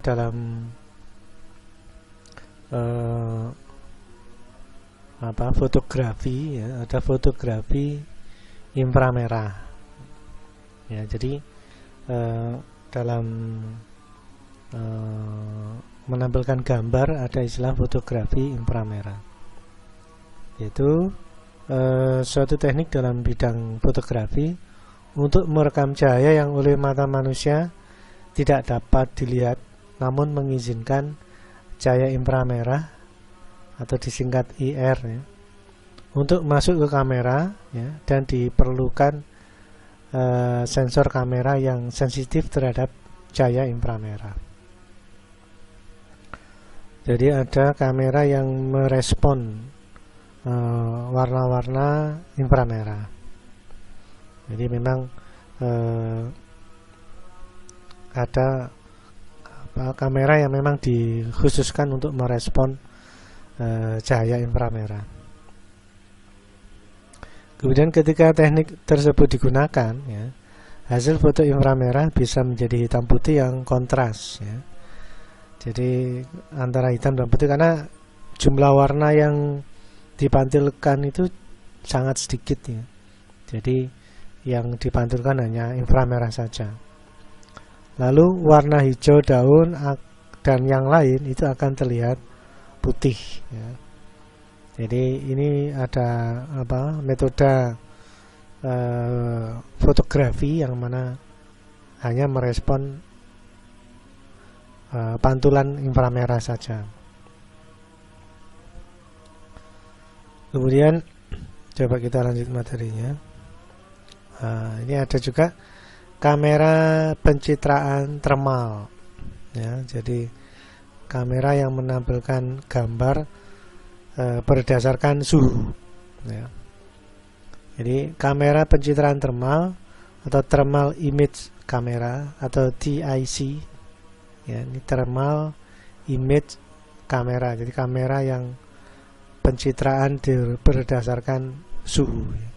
dalam fotografi ya, ada fotografi inframerah ya. Jadi dalam menampilkan gambar ada istilah fotografi inframerah, yaitu suatu teknik dalam bidang fotografi untuk merekam cahaya yang oleh mata manusia tidak dapat dilihat, namun mengizinkan cahaya inframerah atau disingkat IR ya, untuk masuk ke kamera ya, dan diperlukan sensor kamera yang sensitif terhadap cahaya inframerah. Jadi ada kamera yang merespon warna-warna inframerah. Jadi memang ada kamera yang memang dikhususkan untuk merespon cahaya inframerah. Kemudian ketika teknik tersebut digunakan ya, hasil foto inframerah bisa menjadi hitam putih yang kontras ya. Jadi antara hitam dan putih karena jumlah warna yang dipantulkan itu sangat sedikit ya. Jadi yang dipantulkan hanya inframerah saja. Lalu warna hijau daun dan yang lain itu akan terlihat putih ya. Jadi ini ada metode fotografi yang mana hanya merespon pantulan inframerah saja. Kemudian coba kita lanjut materinya. Ini ada juga kamera pencitraan termal ya. Jadi kamera yang menampilkan gambar berdasarkan suhu ya. Jadi kamera pencitraan termal atau thermal image kamera atau TIC ya, ini thermal image kamera. Jadi kamera yang pencitraan berdasarkan suhu ya.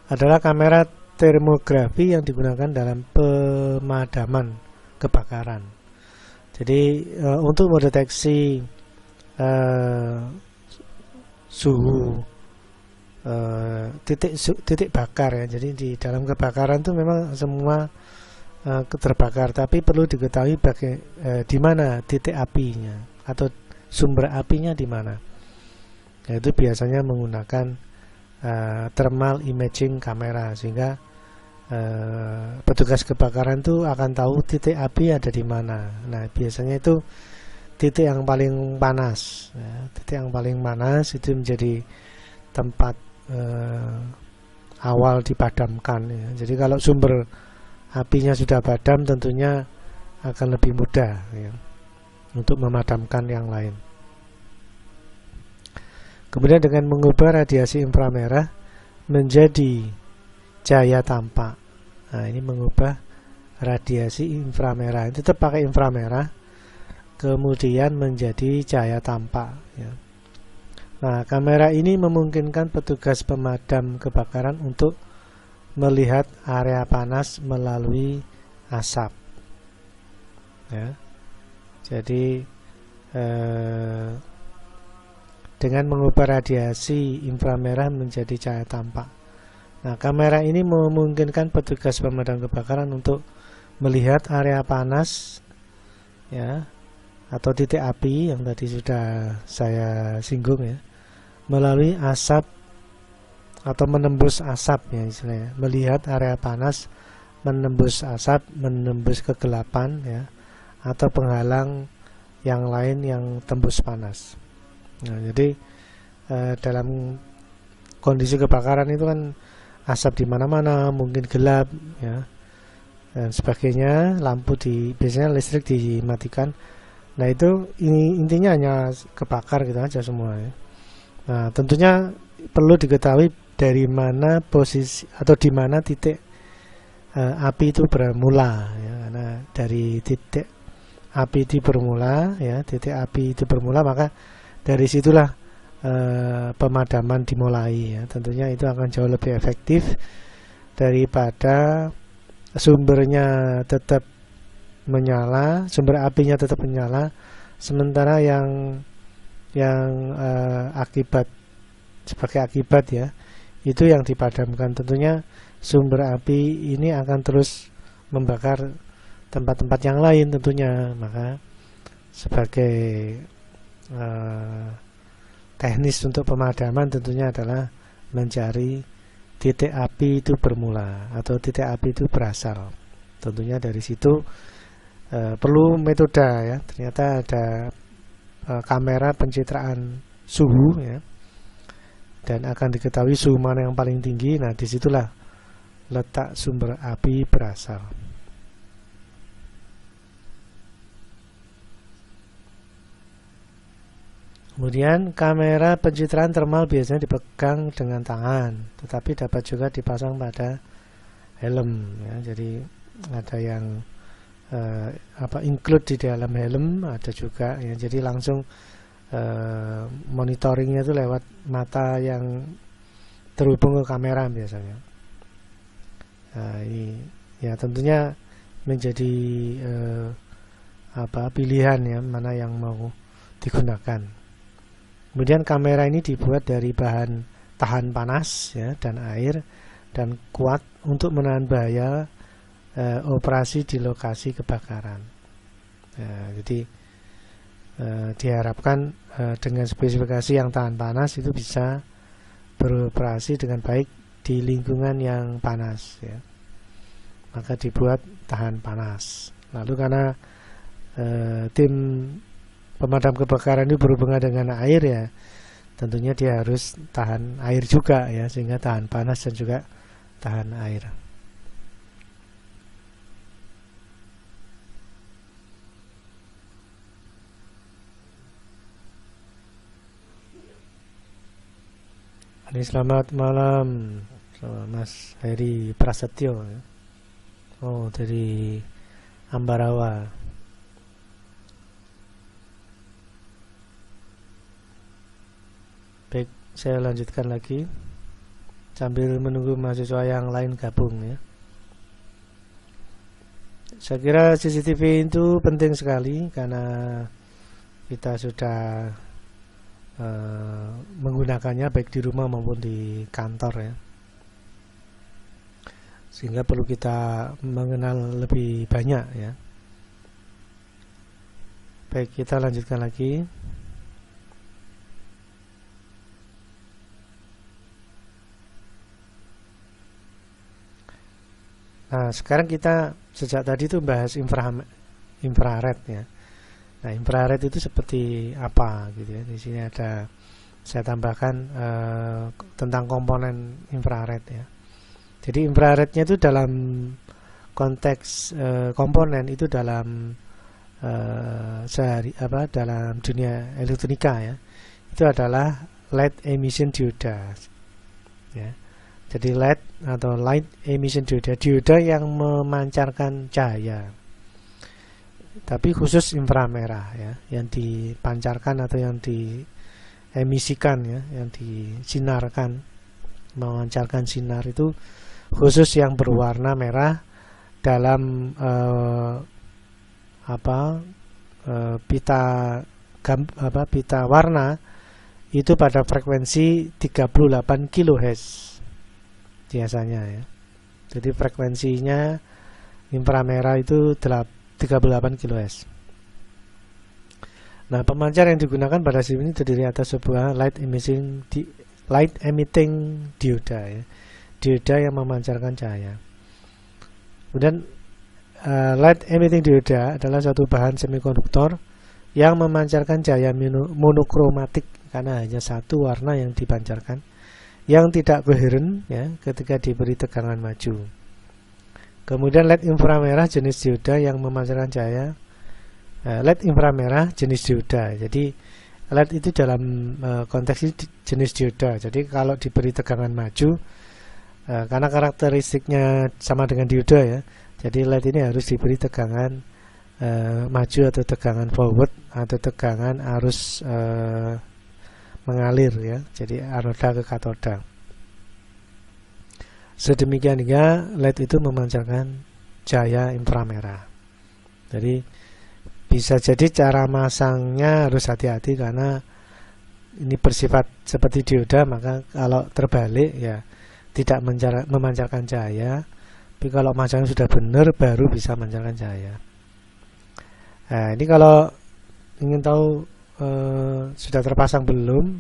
Adalah kamera termografi yang digunakan dalam pemadaman kebakaran. Jadi untuk mendeteksi suhu titik bakar ya. Jadi di dalam kebakaran itu memang semua terbakar, tapi perlu diketahui di mana titik apinya atau sumber apinya di mana. Yaitu biasanya menggunakan thermal imaging kamera, sehingga petugas kebakaran itu akan tahu titik api ada di mana. Nah, biasanya itu titik yang paling panas ya. Titik yang paling panas itu menjadi tempat awal dipadamkan ya. Jadi kalau sumber apinya sudah padam, tentunya akan lebih mudah ya, untuk memadamkan yang lain. Kemudian dengan mengubah radiasi inframerah menjadi cahaya tampak. Nah, ini mengubah radiasi inframerah. Itu tetap pakai inframerah, kemudian menjadi cahaya tampak ya. Nah, kamera ini memungkinkan petugas pemadam kebakaran untuk melihat area panas melalui asap ya. Jadi dengan mengubah radiasi inframerah menjadi cahaya tampak. Nah, kamera ini memungkinkan petugas pemadam kebakaran untuk melihat area panas ya, atau titik api yang tadi sudah saya singgung ya, melalui asap atau menembus asap ya istilahnya. Melihat area panas menembus asap, menembus kegelapan ya, atau penghalang yang lain yang tembus panas. Nah, jadi dalam kondisi kebakaran itu kan asap di mana-mana, mungkin gelap ya, dan sebagainya. Lampu biasanya listrik dimatikan. Nah, itu intinya hanya kebakar gitu aja semua ya. Nah, tentunya perlu diketahui dari mana posisi atau di mana titik api itu bermula ya. Karena dari titik api itu bermula ya, titik api itu bermula, maka dari situlah pemadaman dimulai ya. Tentunya itu akan jauh lebih efektif daripada sumbernya tetap menyala, sumber apinya tetap menyala, sementara yang akibat, sebagai akibat ya, itu yang dipadamkan. Tentunya sumber api ini akan terus membakar tempat-tempat yang lain tentunya. Maka sebagai teknis untuk pemadaman tentunya adalah mencari titik api itu bermula atau titik api itu berasal. Tentunya dari situ perlu metode ya. Ternyata ada kamera pencitraan suhu ya, dan akan diketahui suhu mana yang paling tinggi. Nah, disitulah letak sumber api berasal. Kemudian kamera pencitraan termal biasanya dipegang dengan tangan, tetapi dapat juga dipasang pada helm ya. Jadi ada yang include di dalam helm, ada juga ya. Jadi langsung monitoringnya itu lewat mata yang terhubung ke kamera biasanya. Nah, ini ya tentunya menjadi pilihan ya, mana yang mau digunakan. Kemudian kamera ini dibuat dari bahan tahan panas ya, dan air, dan kuat untuk menahan bahaya operasi di lokasi kebakaran. Jadi diharapkan dengan spesifikasi yang tahan panas itu bisa beroperasi dengan baik di lingkungan yang panas ya. Maka dibuat tahan panas. Lalu karena tim pemadam kebakaran itu berhubungan dengan air ya, tentunya dia harus tahan air juga ya, sehingga tahan panas dan juga tahan air. Ini selamat malam, Mas Heri Prasetyo ya. Oh, dari Ambarawa. Baik, saya lanjutkan lagi sambil menunggu mahasiswa yang lain gabung ya. Saya kira CCTV itu penting sekali karena kita sudah menggunakannya baik di rumah maupun di kantor ya, sehingga perlu kita mengenal lebih banyak ya. Baik, kita lanjutkan lagi. Nah, sekarang kita sejak tadi itu bahas infrared ya. Nah, infrared itu seperti apa gitu ya. Di sini ada saya tambahkan tentang komponen infrared ya. Jadi infrarednya itu dalam konteks komponen itu dalam dalam dunia elektronika ya. Itu adalah light emission dioda ya. Jadi LED atau light emission dioda yang memancarkan cahaya, tapi khusus inframerah ya, yang dipancarkan atau yang diemisikan ya, yang disinarkan, memancarkan sinar itu khusus yang berwarna merah dalam pita warna itu pada frekuensi 38 kHz biasanya ya. Jadi frekuensinya inframerah itu 38 kHz. Nah, pemancar yang digunakan pada SIM ini terdiri atas sebuah light emitting dioda ya. Dioda yang memancarkan cahaya. Kemudian light emitting dioda adalah suatu bahan semikonduktor yang memancarkan cahaya monokromatik karena hanya satu warna yang dipancarkan, yang tidak koheren ya ketika diberi tegangan maju. Kemudian LED inframerah jenis dioda yang memancarkan cahaya. LED inframerah jenis dioda. Jadi LED itu dalam konteks ini jenis dioda. Jadi kalau diberi tegangan maju, karena karakteristiknya sama dengan dioda ya, jadi LED ini harus diberi tegangan maju atau tegangan forward atau tegangan arus mengalir ya, jadi anoda ke katoda. Sedemikian hingga LED itu memancarkan cahaya inframerah. Jadi bisa jadi cara masangnya harus hati-hati karena ini bersifat seperti dioda, maka kalau terbalik ya tidak memancarkan cahaya. Tapi kalau masangnya sudah benar baru bisa memancarkan cahaya. Nah, ini kalau ingin tahu sudah terpasang belum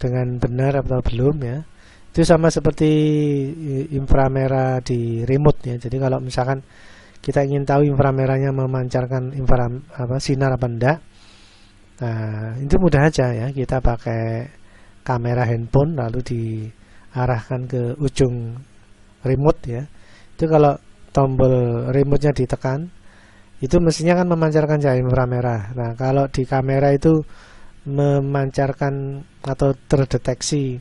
dengan benar atau belum ya. Itu sama seperti inframerah di remote ya. Jadi kalau misalkan kita ingin tahu inframerahnya memancarkan sinar apa enggak, nah itu mudah aja ya, kita pakai kamera handphone lalu diarahkan ke ujung remote ya. Itu kalau tombol remote-nya ditekan, itu mestinya kan memancarkan cahaya inframerah. Nah kalau di kamera itu memancarkan atau terdeteksi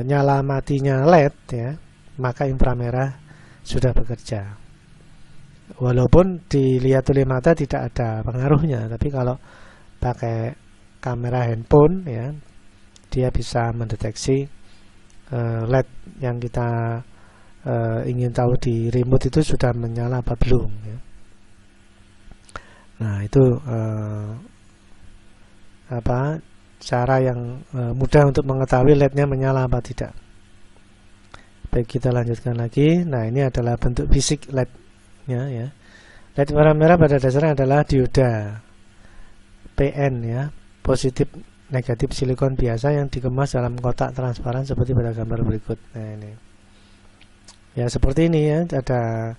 nyala matinya LED ya, maka inframerah sudah bekerja. Walaupun dilihat oleh mata tidak ada pengaruhnya, tapi kalau pakai kamera handphone ya, dia bisa mendeteksi LED yang kita ingin tahu di remote itu sudah menyala apa belum ya. Nah itu cara yang mudah untuk mengetahui LED-nya menyala apa tidak. Baik, kita lanjutkan lagi. Nah ini adalah bentuk fisik LED-nya ya. LED warna merah pada dasarnya adalah dioda PN ya, positif negatif silikon biasa yang dikemas dalam kotak transparan seperti pada gambar berikut. Nah ini ya seperti ini ya, ada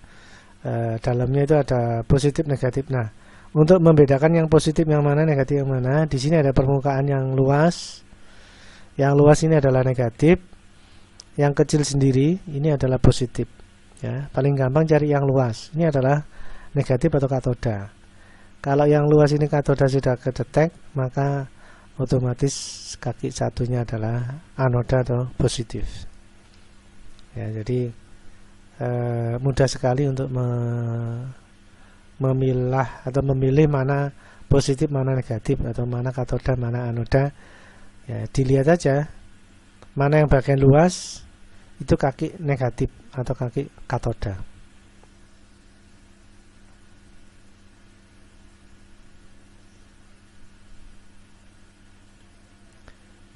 dalamnya itu ada positif negatif. Nah untuk membedakan yang positif yang mana, negatif yang mana, di sini ada permukaan yang luas. Yang luas ini adalah negatif, yang kecil sendiri ini adalah positif ya. Paling gampang cari yang luas, ini adalah negatif atau katoda. Kalau yang luas ini katoda sudah kedetek, maka otomatis kaki satunya adalah anoda atau positif ya. Jadi mudah sekali untuk memilah atau memilih mana positif mana negatif, atau mana katoda mana anoda ya. Dilihat aja mana yang bagian luas itu kaki negatif atau kaki katoda.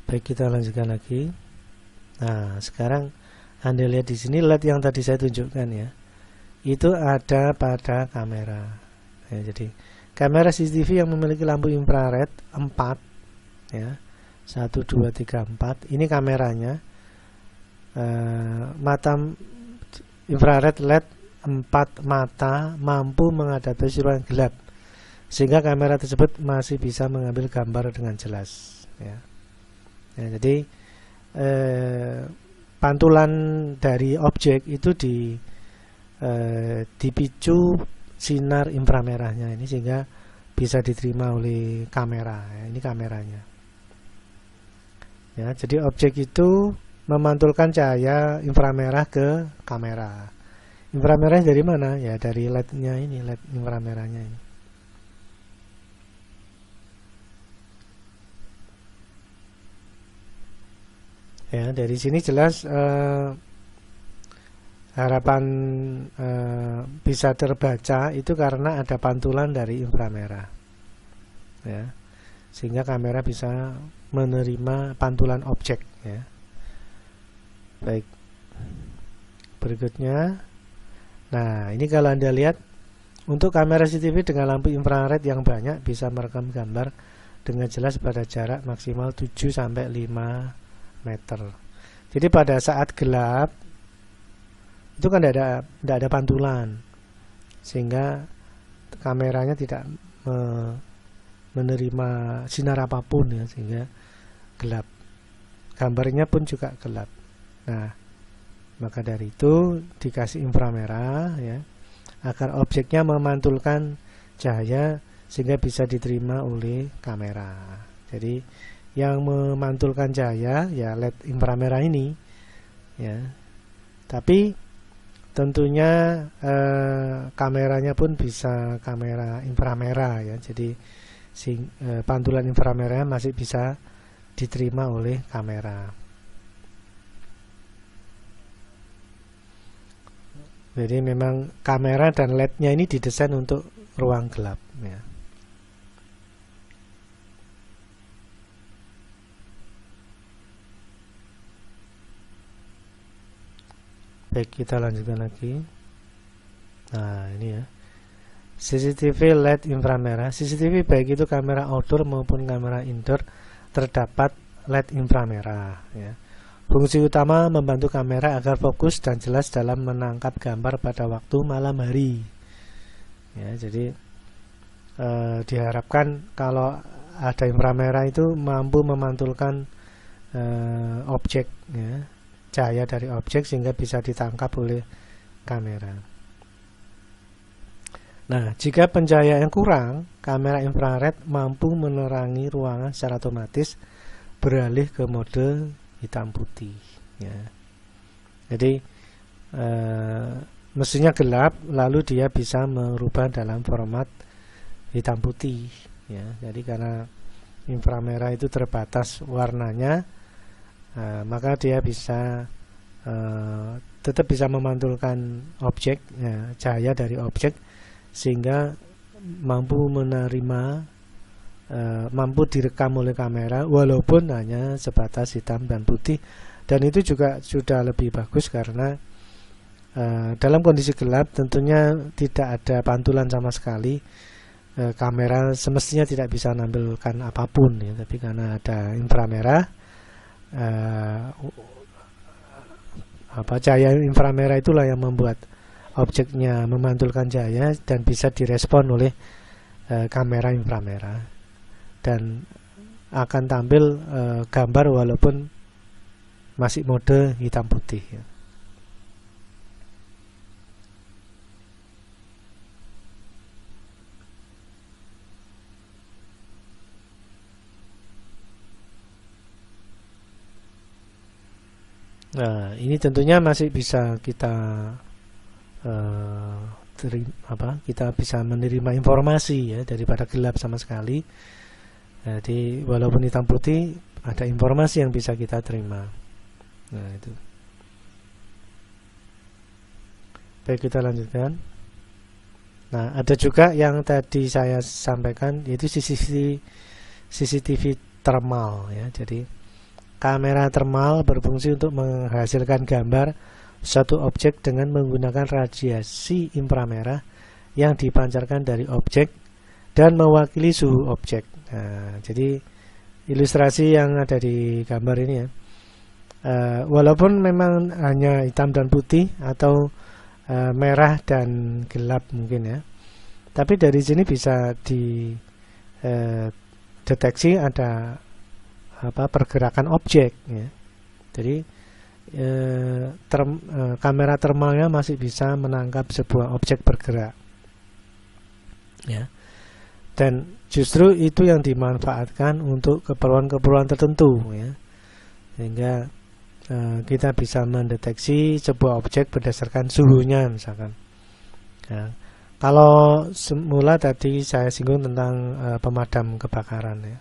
Baik, kita lanjutkan lagi. Nah, sekarang Anda lihat di sini LED yang tadi saya tunjukkan ya. Itu ada pada kamera. Ya, jadi kamera CCTV yang memiliki lampu infrared 4 ya. 1 2 3 4. Ini kameranya. Mata infrared LED 4 mata mampu menghadapi ruang gelap, sehingga kamera tersebut masih bisa mengambil gambar dengan jelas ya. Ya, jadi pantulan dari objek itu dipicu sinar inframerahnya ini sehingga bisa diterima oleh kamera ya. Ini kameranya ya. Jadi objek itu memantulkan cahaya inframerah ke kamera. Inframerah dari mana? Ya dari LED-nya ini, LED inframerahnya ini. Ya, dari sini jelas harapan bisa terbaca itu karena ada pantulan dari inframerah ya, sehingga kamera bisa menerima pantulan objek ya. Baik, berikutnya. Nah ini kalau Anda lihat, untuk kamera CCTV dengan lampu infrared yang banyak bisa merekam gambar dengan jelas pada jarak maksimal 7-5 meter. Jadi pada saat gelap itu kan tidak ada pantulan, sehingga kameranya tidak menerima sinar apapun ya, sehingga gelap. Gambarnya pun juga gelap. Nah, maka dari itu dikasih inframerah ya, agar objeknya memantulkan cahaya sehingga bisa diterima oleh kamera. Jadi yang memantulkan cahaya ya LED inframerah ini ya. Tapi tentunya kameranya pun bisa kamera inframerah ya. Jadi pantulan inframerah masih bisa diterima oleh kamera. Jadi memang kamera dan LED-nya ini didesain untuk ruang gelap ya. Baik, kita lanjutkan lagi. Nah, ini ya. CCTV LED inframerah. CCTV baik itu kamera outdoor maupun kamera indoor terdapat LED inframerah ya. Fungsi utama membantu kamera agar fokus dan jelas dalam menangkap gambar pada waktu malam hari. Ya, jadi diharapkan kalau ada inframerah itu mampu memantulkan objek ya, cahaya dari objek sehingga bisa ditangkap oleh kamera. Nah, jika pencahayaan kurang, kamera infrared mampu menerangi ruangan secara otomatis beralih ke mode hitam putih. Ya. Jadi mesinnya gelap, lalu dia bisa merubah dalam format hitam putih. Ya. Jadi karena inframerah itu terbatas warnanya, maka dia bisa tetap bisa memantulkan objek, ya, cahaya dari objek sehingga mampu menerima, mampu direkam oleh kamera walaupun hanya sebatas hitam dan putih, dan itu juga sudah lebih bagus karena dalam kondisi gelap tentunya tidak ada pantulan sama sekali, kamera semestinya tidak bisa menampilkan apapun ya, tapi karena ada inframerah, cahaya inframerah itulah yang membuat objeknya memantulkan cahaya dan bisa direspon oleh kamera inframerah dan akan tampil gambar walaupun masih mode hitam putih ya. Nah, ini tentunya masih bisa kita kita bisa menerima informasi ya daripada gelap sama sekali. Jadi walaupun hitam putih ada informasi yang bisa kita terima. Nah itu. Baik, kita lanjutkan. Nah ada juga yang tadi saya sampaikan yaitu CCTV thermal ya. Jadi kamera thermal berfungsi untuk menghasilkan gambar satu objek dengan menggunakan radiasi inframerah yang dipancarkan dari objek dan mewakili suhu objek. Nah, jadi ilustrasi yang ada di gambar ini ya, walaupun memang hanya hitam dan putih atau merah dan gelap mungkin ya, tapi dari sini bisa dideteksi ada pergerakan objek ya. Jadi kamera thermalnya masih bisa menangkap sebuah objek bergerak ya, dan justru itu yang dimanfaatkan untuk keperluan-keperluan tertentu ya, sehingga kita bisa mendeteksi sebuah objek berdasarkan suhunya misalkan ya. Kalau semula tadi saya singgung tentang pemadam kebakaran ya,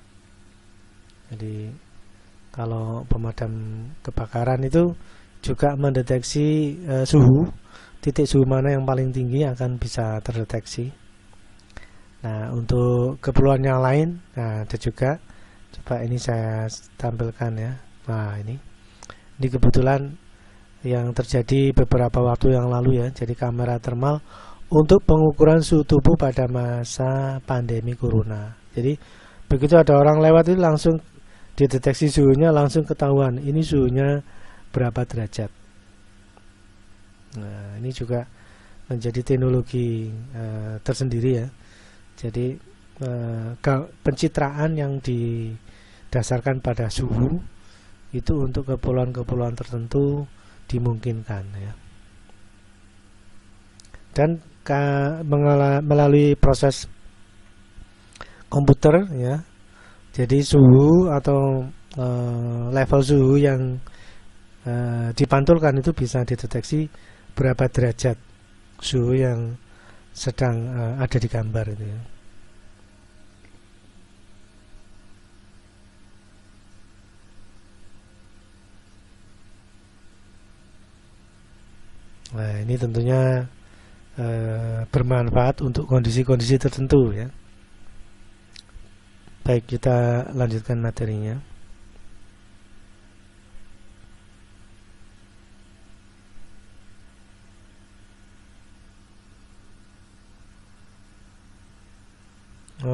jadi kalau pemadam kebakaran itu juga mendeteksi suhu, titik suhu mana yang paling tinggi akan bisa terdeteksi. Nah untuk keperluan yang lain, nah ada juga, coba ini saya tampilkan ya. Nah ini kebetulan yang terjadi beberapa waktu yang lalu ya. Jadi kamera thermal untuk pengukuran suhu tubuh pada masa pandemi corona. Jadi begitu ada orang lewat itu langsung dideteksi suhunya, langsung ketahuan ini suhunya berapa derajat. Nah ini juga menjadi teknologi tersendiri ya. Jadi pencitraan yang didasarkan pada suhu itu untuk keperluan-keperluan tertentu dimungkinkan ya. Dan melalui proses komputer ya, jadi suhu atau level suhu yang dipantulkan itu bisa dideteksi berapa derajat suhu yang sedang ada di gambar itu ya. Nah, ini tentunya bermanfaat untuk kondisi-kondisi tertentu ya. Baik, kita lanjutkan materinya.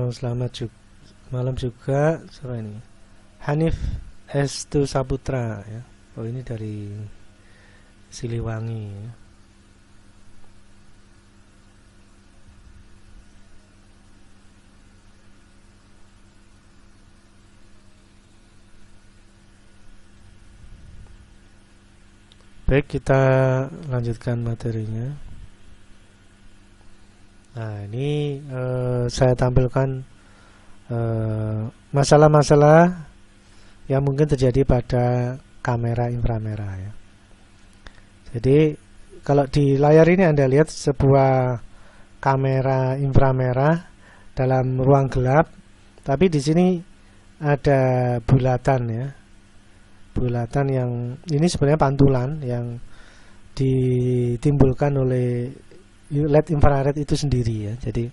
Selamat malam juga sore ini. Hanif Estu Saputra ya. Ini dari Siliwangi ya. Baik, kita lanjutkan materinya. Nah, ini saya tampilkan masalah-masalah yang mungkin terjadi pada kamera inframerah ya. Jadi kalau di layar ini Anda lihat sebuah kamera inframerah dalam ruang gelap, tapi di sini ada bulatan ya. Bulatan yang ini sebenarnya pantulan yang ditimbulkan oleh LED infrared itu sendiri ya. Jadi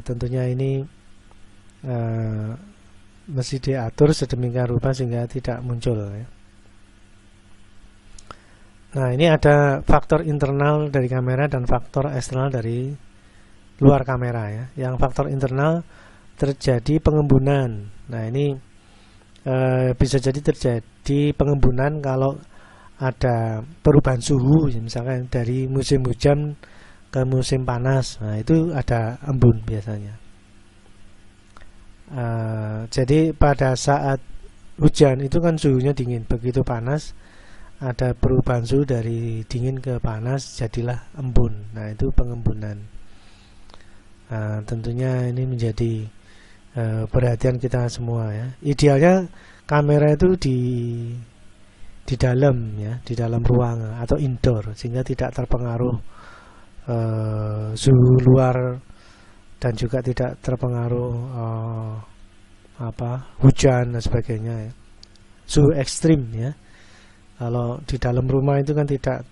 tentunya ini mesti diatur sedemikian rupa sehingga tidak muncul ya. Nah, ini ada faktor internal dari kamera dan faktor eksternal dari luar kamera ya. Yang faktor internal terjadi pengembunan. Nah, ini bisa jadi terjadi pengembunan kalau ada perubahan suhu, misalkan dari musim hujan ke musim panas. Nah, itu ada embun biasanya. Jadi pada saat hujan itu kan suhunya dingin, begitu panas ada perubahan suhu dari dingin ke panas, jadilah embun. Nah, itu pengembunan. Tentunya ini menjadi perhatian kita semua ya. Idealnya kamera itu di dalam ya, di dalam ruang atau indoor sehingga tidak terpengaruh suhu luar dan juga tidak terpengaruh hujan dan sebagainya ya. Suhu ekstrim ya. Kalau di dalam rumah itu kan tidak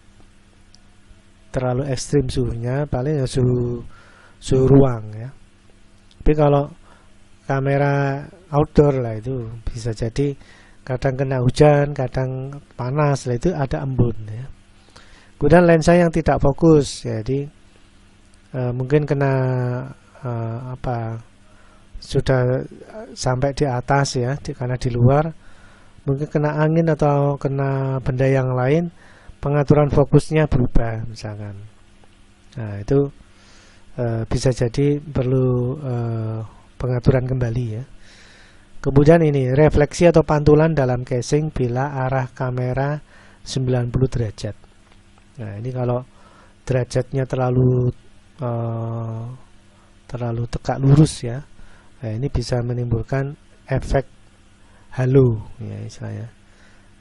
terlalu ekstrim suhunya, paling ya suhu ruang ya. Tapi kalau kamera outdoor lah itu bisa jadi kadang kena hujan, kadang panas, lah itu ada embun ya. Kemudian lensa yang tidak fokus, jadi mungkin kena sudah sampai di atas ya, karena di luar mungkin kena angin atau kena benda yang lain, pengaturan fokusnya berubah misalkan. Nah, itu bisa jadi perlu pengaturan kembali ya. Kemudian ini refleksi atau pantulan dalam casing bila arah kamera 90 derajat. Nah, ini kalau derajatnya terlalu tegak lurus ya. Nah, ini bisa menimbulkan efek halo ya istilahnya.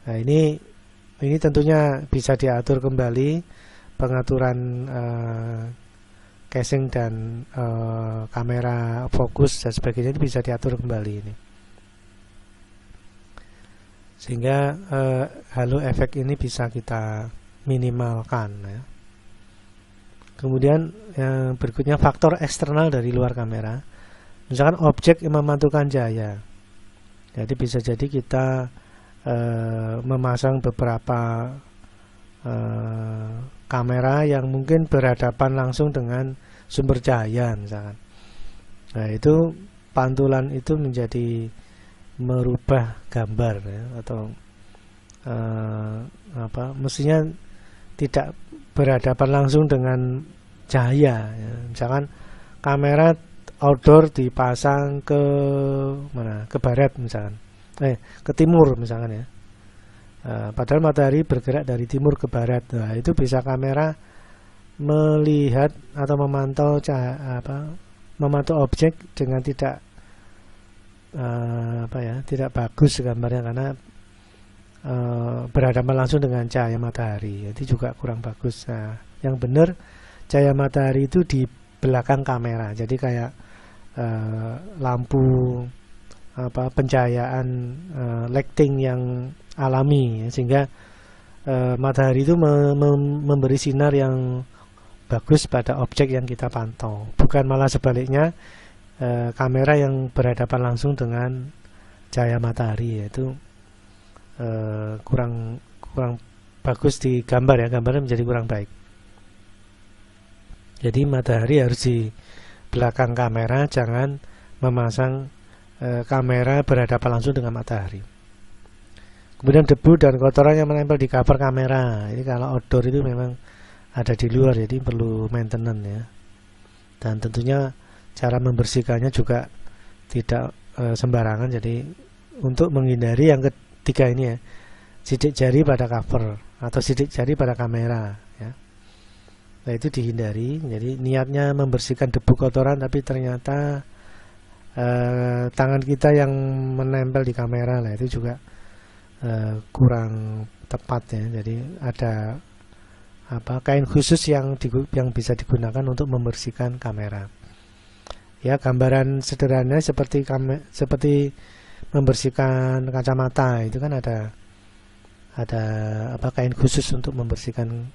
Nah, ini tentunya bisa diatur kembali pengaturan casing dan kamera fokus dan sebagainya, itu bisa diatur kembali ini. Sehingga halo efek ini bisa kita minimalkan ya. Kemudian yang berikutnya faktor eksternal dari luar kamera. Misalkan objek yang memantulkan cahaya. Jadi bisa jadi kita memasang beberapa kamera yang mungkin berhadapan langsung dengan sumber cahaya misalkan. Nah, itu pantulan itu menjadi merubah gambar ya, atau mestinya tidak berhadapan langsung dengan cahaya ya. Misalkan kamera outdoor dipasang ke mana? Ke barat misalkan. Ke timur misalkan ya. Padahal matahari bergerak dari timur ke barat. Nah, itu bisa kamera melihat atau memantau memantau objek dengan tidak tidak bagus gambarnya karena berhadapan langsung dengan cahaya matahari. Itu juga kurang bagus. Nah, yang benar cahaya matahari itu di belakang kamera. Jadi kayak lampu pencahayaan lighting yang alami ya, sehingga matahari itu memberi sinar yang bagus pada objek yang kita pantau, bukan malah sebaliknya, kamera yang berhadapan langsung dengan cahaya matahari, yaitu kurang bagus di gambar ya, gambarnya menjadi kurang baik. Jadi matahari harus di belakang kamera, jangan memasang kamera berhadapan langsung dengan matahari. Kemudian debu dan kotoran yang menempel di cover kamera, ini kalau outdoor itu memang ada di luar, jadi perlu maintenance ya. Dan tentunya cara membersihkannya juga tidak sembarangan. Jadi untuk menghindari yang ketiga ini ya, sidik jari pada cover atau sidik jari pada kamera ya. Nah itu dihindari. Jadi niatnya membersihkan debu kotoran, tapi ternyata tangan kita yang menempel di kamera lah, itu juga kurang tepat ya. Jadi ada kain khusus yang bisa digunakan untuk membersihkan kamera. Ya, gambaran sederhana seperti membersihkan kacamata, itu kan ada kain khusus untuk membersihkan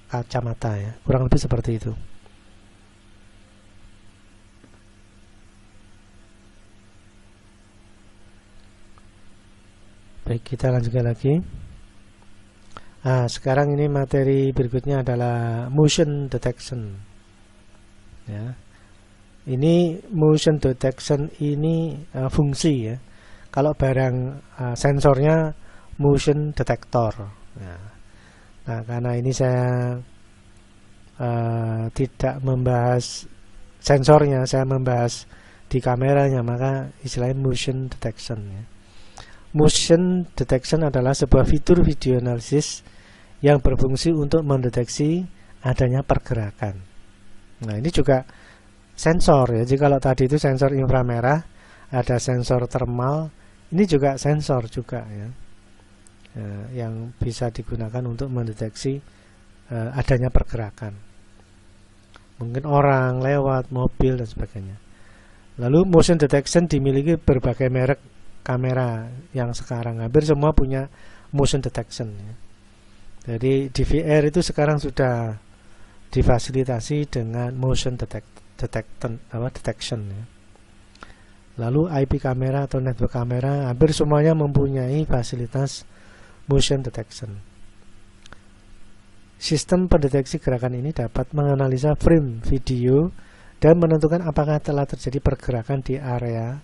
kacamata ya. Kurang lebih seperti itu. Baik, kita lanjutkan lagi. Nah, sekarang ini materi berikutnya adalah motion detection. Ya. Ini motion detection ini fungsi ya. Kalau barang sensornya motion detector. Nah, karena ini saya tidak membahas sensornya, saya membahas di kameranya, maka istilahnya motion detection ya. Motion detection adalah sebuah fitur video analisis yang berfungsi untuk mendeteksi adanya pergerakan. Nah, ini juga sensor ya. Jadi kalau tadi itu sensor inframerah, ada sensor thermal, ini juga sensor juga ya, yang bisa digunakan untuk mendeteksi adanya pergerakan. Mungkin orang lewat, mobil dan sebagainya. Lalu motion detection dimiliki berbagai merek kamera yang sekarang hampir semua punya motion detection ya. Jadi DVR itu sekarang sudah difasilitasi dengan motion detection ya. Lalu IP kamera atau network kamera hampir semuanya mempunyai fasilitas motion detection. Sistem pendeteksi gerakan ini dapat menganalisa frame video dan menentukan apakah telah terjadi pergerakan di area.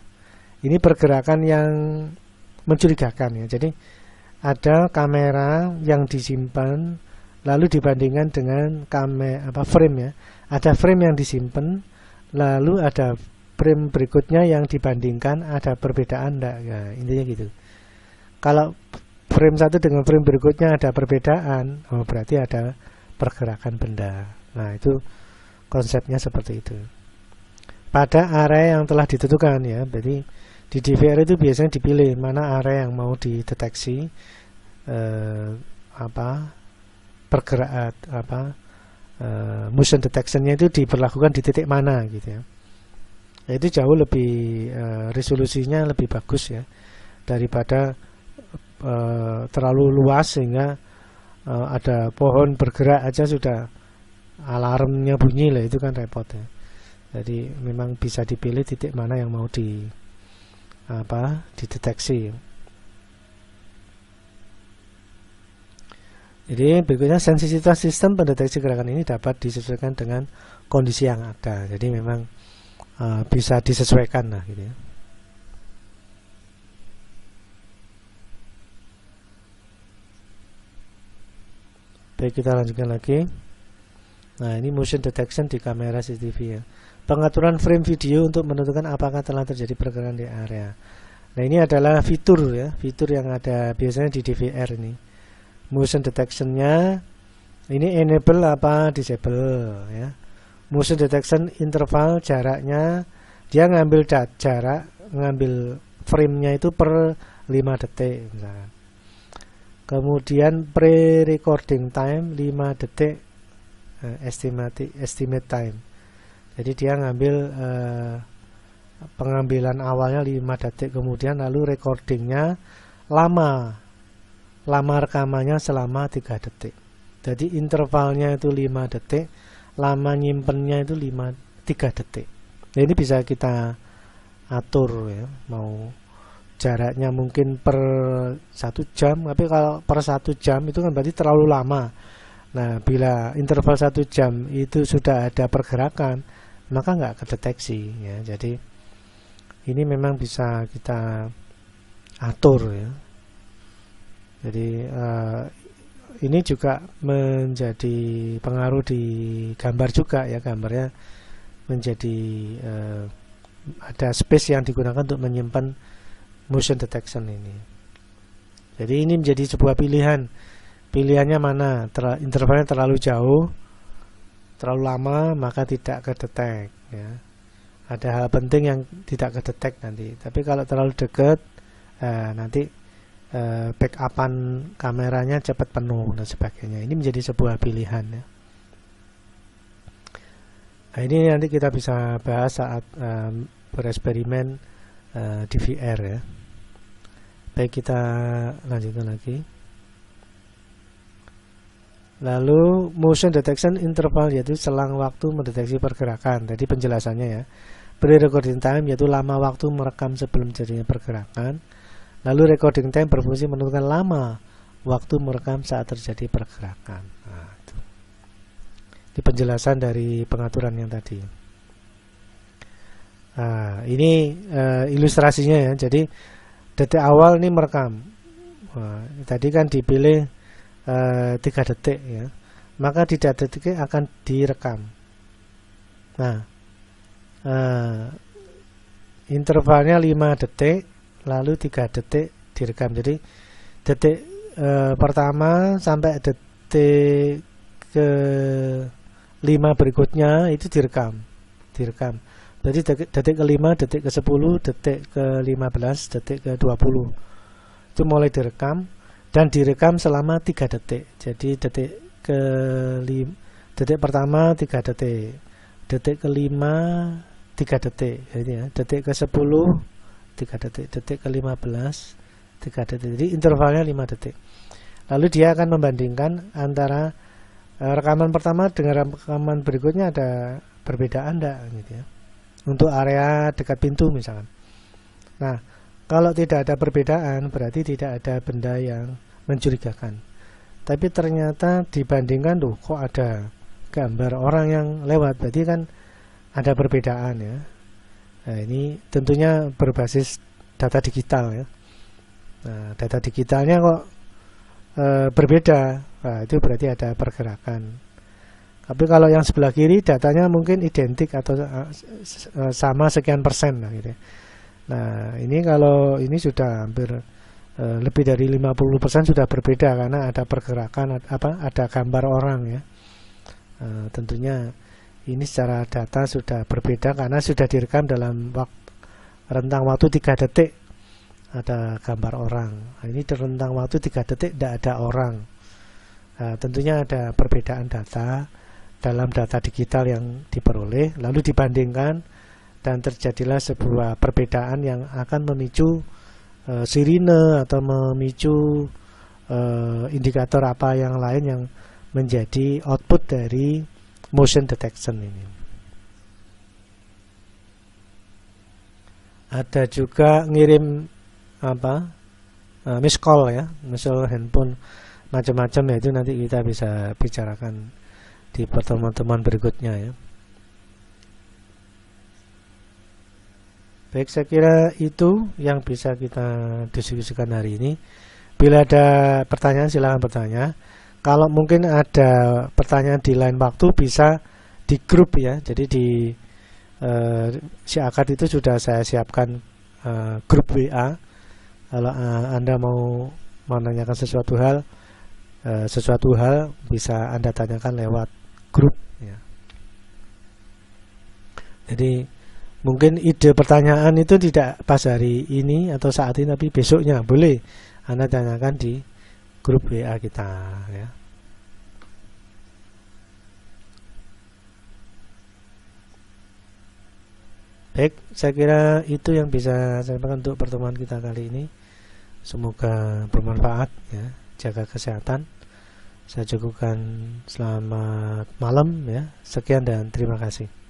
Ini pergerakan yang mencurigakan ya. Jadi ada kamera yang disimpan lalu dibandingkan dengan frame ya. Ada frame yang disimpan, lalu ada frame berikutnya yang dibandingkan, ada perbedaan enggak ya, intinya gitu. Kalau frame satu dengan frame berikutnya ada perbedaan, oh berarti ada pergerakan benda. Nah, itu konsepnya seperti itu. Pada area yang telah ditentukan ya, berarti di DVR itu biasanya dipilih mana area yang mau dideteksi motion detectionnya itu diberlakukan di titik mana gitu ya. Itu jauh lebih resolusinya lebih bagus ya daripada terlalu luas sehingga ada pohon bergerak aja sudah alarmnya bunyi lah, itu kan repot ya. Jadi memang bisa dipilih titik mana yang mau dideteksi. Jadi berikutnya, sensitivitas sistem pendeteksi gerakan ini dapat disesuaikan dengan kondisi yang ada. Jadi memang bisa disesuaikan lah gitu ya. Baik, kita lanjutkan lagi. Nah, ini motion detection di kamera CCTV ya. Pengaturan frame video untuk menentukan apakah telah terjadi pergerakan di area. Nah, ini adalah fitur ya, fitur yang ada biasanya di DVR ini. Motion detectionnya ini enable apa disable ya. Motion detection interval, jaraknya dia ngambil jarak, ngambil frame-nya itu per 5 detik misalkan. Kemudian pre-recording time 5 detik, estimate time. Jadi dia ngambil pengambilan awalnya 5 detik, kemudian lalu recordingnya lama lama rekamannya selama 3 detik. Jadi intervalnya itu 5 detik, lama nyimpennya itu 3 detik. Nah, ini bisa kita atur ya, mau jaraknya mungkin per 1 jam, tapi kalau per 1 jam itu kan berarti terlalu lama. Nah, bila interval 1 jam itu sudah ada pergerakan, maka nggak kedeteksi ya. Jadi ini memang bisa kita atur ya. Jadi ini juga menjadi pengaruh di gambar juga ya, gambarnya menjadi ada space yang digunakan untuk menyimpan motion detection ini. Jadi ini menjadi sebuah pilihan. Pilihannya mana? Intervalnya terlalu jauh, terlalu lama, maka tidak kedetek ya. Ada hal penting yang tidak kedetek nanti. Tapi kalau terlalu dekat, nanti backupan kameranya cepat penuh dan sebagainya. Ini menjadi sebuah pilihan ya. Nah, ini nanti kita bisa bahas saat bereksperimen di VR ya. Baik, kita lanjutkan lagi. Lalu motion detection interval, yaitu selang waktu mendeteksi pergerakan. Tadi penjelasannya ya. Pre-recording time, yaitu lama waktu merekam sebelum terjadinya pergerakan. Lalu recording time berfungsi menentukan lama waktu merekam saat terjadi pergerakan. Nah, itu. Ini penjelasan dari pengaturan yang tadi. Nah, ini ilustrasinya ya. Jadi detik awal ini merekam. Nah, tadi kan dipilih 3 detik ya. Maka di detik akan direkam. Nah, intervalnya 5 detik, lalu 3 detik direkam. Jadi detik pertama sampai detik ke 5 berikutnya itu direkam. Jadi detik ke 5, detik ke 10, detik ke 15, detik ke 20 itu mulai direkam, dan direkam selama 3 detik. Jadi detik pertama 3 detik, detik ke 5 3 detik ya. Detik ke 10 3 detik, detik ke 15 3 detik. Jadi intervalnya 5 detik. Lalu dia akan membandingkan antara rekaman pertama dengan rekaman berikutnya, ada perbedaan enggak gitu ya. Untuk area dekat pintu misalkan. Nah, kalau tidak ada perbedaan berarti tidak ada benda yang mencurigakan. Tapi ternyata dibandingkan tuh kok ada gambar orang yang lewat, berarti kan ada perbedaan ya. Nah, ini tentunya berbasis data digital ya. Nah, data digitalnya kok berbeda, nah, itu berarti ada pergerakan. Tapi kalau yang sebelah kiri datanya mungkin identik atau sama sekian persen lah gitu. Nah, ini kalau ini sudah hampir lebih dari 50% sudah berbeda karena ada pergerakan, ada gambar orang ya. Tentunya ini secara data sudah berbeda karena sudah direkam dalam rentang waktu 3 detik ada gambar orang. Nah, ini di rentang waktu 3 detik tidak ada orang. Nah, tentunya ada perbedaan data dalam data digital yang diperoleh, lalu dibandingkan dan terjadilah sebuah perbedaan yang akan memicu sirine atau memicu indikator apa yang lain yang menjadi output dari motion detection ini. Ada juga ngirim miss call ya, misal handphone macam-macam ya, itu nanti kita bisa bicarakan di pertemuan-pertemuan berikutnya ya. Baik, saya kira itu yang bisa kita diskusikan hari ini. Bila ada pertanyaan silahkan bertanya. Kalau mungkin ada pertanyaan di lain waktu bisa di grup ya. Jadi di si akad itu sudah saya siapkan grup WA. Kalau Anda mau menanyakan sesuatu hal bisa Anda tanyakan lewat grup ya. Jadi mungkin ide pertanyaan itu tidak pas hari ini atau saat ini, tapi besoknya boleh Anda tanyakan di grup WA kita ya. Baik, saya kira itu yang bisa saya sampaikan untuk pertemuan kita kali ini. Semoga bermanfaat ya. jaga kesehatan. Saya cukupkan selamat malam ya. Sekian dan terima kasih.